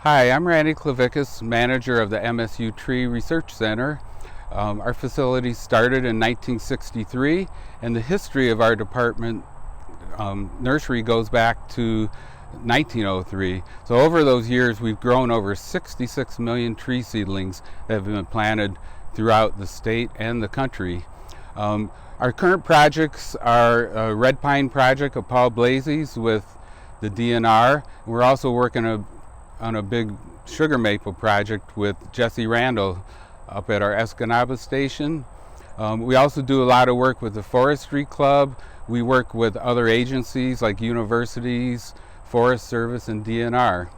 Hi, I'm Randy Klavickas, manager of the MSU Tree Research Center. Our facility started in 1963, and the history of our department nursery goes back to 1903. So over those years, we've grown over 66 million tree seedlings that have been planted throughout the state and the country. Our current projects are a red pine project of Paul Blazey's with the DNR. We're also working on a big sugar maple project with Jesse Randall up at our Escanaba station. We also do a lot of work with the Forestry Club. We work with other agencies like universities, Forest Service, and DNR.